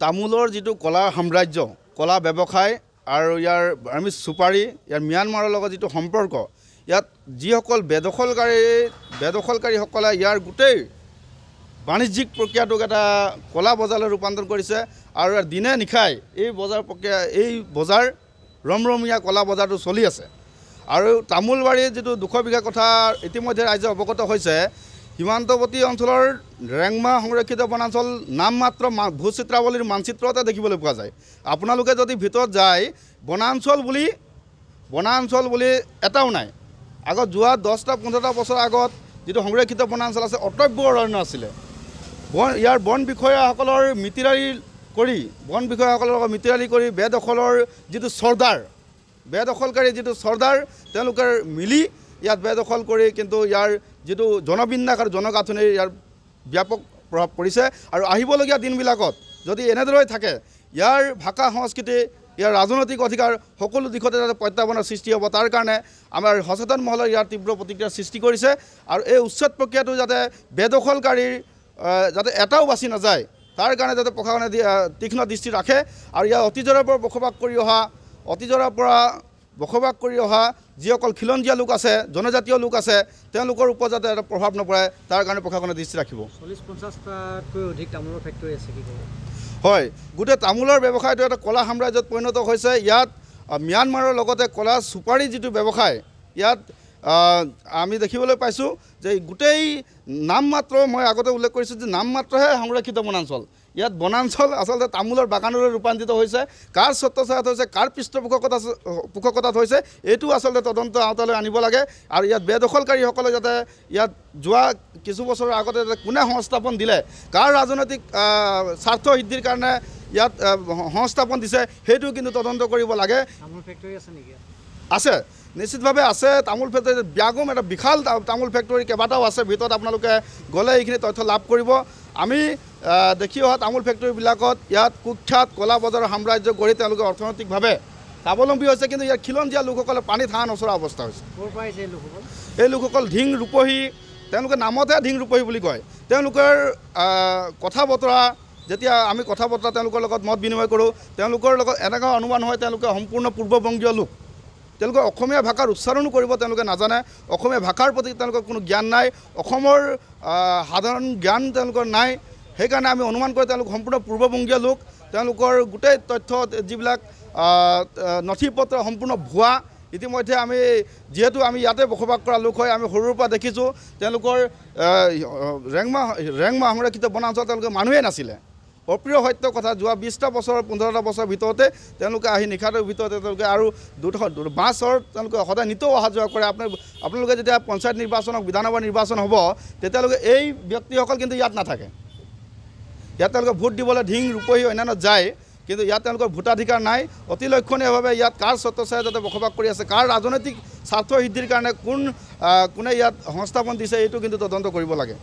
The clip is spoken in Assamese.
তামোলৰ যিটো কলা সাম্ৰাজ্য, কলা ব্যৱসায় আৰু ইয়াৰ আমি চুপাৰী, ইয়াৰ ম্যানমাৰৰ লগত যিটো সম্পৰ্ক, ইয়াত যিসকল বেদখলকাৰীসকলে ইয়াৰ গোটেই বাণিজ্যিক প্ৰক্ৰিয়াটোক এটা কলা বজাৰলৈ ৰূপান্তৰ কৰিছে আৰু ইয়াৰ দিনে নিশাই এই বজাৰ ৰমৰমীয়া কলা বজাৰটো চলি আছে। আৰু তামোলবাৰীৰ যিটো 200 বিঘা কথা ইতিমধ্যে ৰাইজে অৱগত হৈছে, সীমান্তৱৰ্তী অঞ্চলৰ ৰেংমা সংৰক্ষিত বনাঞ্চল নামমাত্ৰ ভূচিত্ৰাৱলীৰ মানচিত্ৰতে দেখিবলৈ পোৱা যায়। আপোনালোকে যদি ভিতৰত যায়, বনাঞ্চল বুলি এটাও নাই। আগত যোৱা 10-15টা বছৰ আগত যিটো সংৰক্ষিত বনাঞ্চল আছে, অটব্য অৰণ্য আছিলে। ইয়াৰ বন বিষয়াসকলৰ মিতিৰালি কৰি বেদখলকাৰী যিটো চৰ্দাৰ তেওঁলোকে মিলি ইয়াত বেদখল কৰি কিন্তু ইয়াৰ যিটো জনবিন্যাস আৰু জনগাঁথনিৰ ইয়াৰ ব্যাপক প্ৰভাৱ পৰিছে। আৰু আহিবলগীয়া দিনবিলাকত যদি এনেদৰে থাকে, ইয়াৰ ভাষা সংস্কৃতি, ইয়াৰ ৰাজনৈতিক অধিকাৰ সকলো দিশতে যাতে প্ৰত্যাহ্বানৰ সৃষ্টি হ'ব, তাৰ কাৰণে আমাৰ সচেতন মহলে ইয়াৰ তীব্ৰ প্ৰতিক্ৰিয়াৰ সৃষ্টি কৰিছে। আৰু এই উচ্ছেদ প্ৰক্ৰিয়াটো যাতে বেদখলকাৰীৰ যাতে এটাও বাছি নাযায়, তাৰ কাৰণে যাতে প্ৰশাসনে তীক্ষ্ণ দৃষ্টি ৰাখে। আৰু ইয়াৰ অতীজৰে পৰা বসবাস কৰি অহা যিসকল খিলঞ্জীয়া লোক আছে, জনজাতীয় লোক আছে, তেওঁলোকৰ ওপৰত যাতে এটা প্ৰভাৱ নপৰে, তাৰ কাৰণে প্ৰশাসনে দৃষ্টি ৰাখিব। 40-50টাতকৈ অধিক তামোলৰ ফেক্টৰী আছে কি ক'ব? হয়, গোটেই তামোলৰ ব্যৱসায়টো এটা কলা সাম্ৰাজ্যত পৰিণত হৈছে। ইয়াত ম্যানমাৰৰ লগতে কলা চুপাৰী যিটো ব্যৱসায়, ইয়াত আমি দেখিবলৈ পাইছোঁ যে গোটেই নামমাত্ৰ, মই আগতে উল্লেখ কৰিছোঁ যে নামমাত্ৰহে সংৰক্ষিত বনাঞ্চল। ইয়াত বনাঞ্চল আচলতে তামোলৰ বাগানলৈ ৰূপান্তৰিত হৈছে। কাৰ ছত্ৰছায়াত হৈছে, কাৰ পৃষ্ঠপোষকতাত হৈছে, এইটো আচলতে তদন্ত আওতালৈ আনিব লাগে। আৰু ইয়াত বেদখলকাৰীসকলে যাতে ইয়াত যোৱা কিছু বছৰৰ আগতে কোনে সংস্থাপন দিলে, কাৰ ৰাজনৈতিক স্বাৰ্থ সিদ্ধিৰ কাৰণে ইয়াত সংস্থাপন দিছে, সেইটো কিন্তু তদন্ত কৰিব লাগে। তামোল ফেক্টৰী আছে নেকি? আছে, নিশ্চিতভাৱে আছে। তামোল ফেক্টৰী ব্যাগম এটা বিশাল তামোল ফেক্টৰী কেইবাটাও আছে। ভিতৰত আপোনালোকে গ'লে এইখিনি তথ্য লাভ কৰিব। আমি দেখি অহা তামোল ফেক্টৰীবিলাকত ইয়াত কুখ্যাত কলা বজাৰৰ সাম্ৰাজ্য গঢ়ি তেওঁলোকে অৰ্থনৈতিকভাৱে স্বাৱলম্বী হৈছে, কিন্তু ইয়াৰ খিলঞ্জীয়া লোকসকলে পানীত হাঁহ নচৰা অৱস্থা হৈছে। এই লোকসকল ধিং ৰূপহী, তেওঁলোকে নামতে ধিং ৰূপহী বুলি কয়। তেওঁলোকৰ কথা বতৰা, যেতিয়া আমি কথা বতৰা তেওঁলোকৰ লগত মত বিনিময় কৰোঁ, তেওঁলোকৰ লগত এনেকুৱা অনুমান হয় তেওঁলোকে সম্পূৰ্ণ পূৰ্ববংগীয় লোক। তেওঁলোকে অসমীয়া ভাষাৰ উচ্চাৰণো কৰিব তেওঁলোকে নাজানে। অসমীয়া ভাষাৰ প্ৰতি তেওঁলোকৰ কোনো জ্ঞান নাই, অসমৰ সাধাৰণ জ্ঞান তেওঁলোকৰ নাই। সেইকাৰণে আমি অনুমান কৰোঁ তেওঁলোক সম্পূৰ্ণ পূৰ্ববংগীয় লোক। তেওঁলোকৰ গোটেই তথ্য যিবিলাক নথি পত্ৰ সম্পূৰ্ণ ভুৱা। ইতিমধ্যে যিহেতু আমি ইয়াতে বসবাস কৰা লোক হয়, আমি সৰুৰ পৰা দেখিছোঁ তেওঁলোকৰ ৰেংমা সংৰক্ষিত বনাঞ্চল তেওঁলোকে মানুহেই নাছিলে। অপ্ৰিয় সত্য কথা, যোৱা 20টা বছৰ 15টা বছৰৰ ভিতৰতে তেওঁলোকে আহি নিশাটোৰ ভিতৰতে তেওঁলোকে আৰু বাছৰ তেওঁলোকে সদায় নিতৌ অহা যোৱা কৰে। আপোনালোকে যেতিয়া পঞ্চায়ত নিৰ্বাচনক বিধানসভা নিৰ্বাচন হ'ব, তেতিয়ালৈকে এই ব্যক্তিসকল কিন্তু ইয়াত নাথাকে। ইয়াত তেওঁলোকে ভোট দিবলৈ ধিং ৰূপহী অন্যান্য যায়, কিন্তু ইয়াত তেওঁলোকৰ ভোটাধিকাৰ নাই। অতি লক্ষণীয়ভাৱে ইয়াত কাৰ ছত্ৰছায়াত যাতে বসবাস কৰি আছে, কাৰ ৰাজনৈতিক স্বাৰ্থ সিদ্ধিৰ কাৰণে কোনে ইয়াত সংস্থাপন দিছে, এইটো কিন্তু তদন্ত কৰিব লাগে।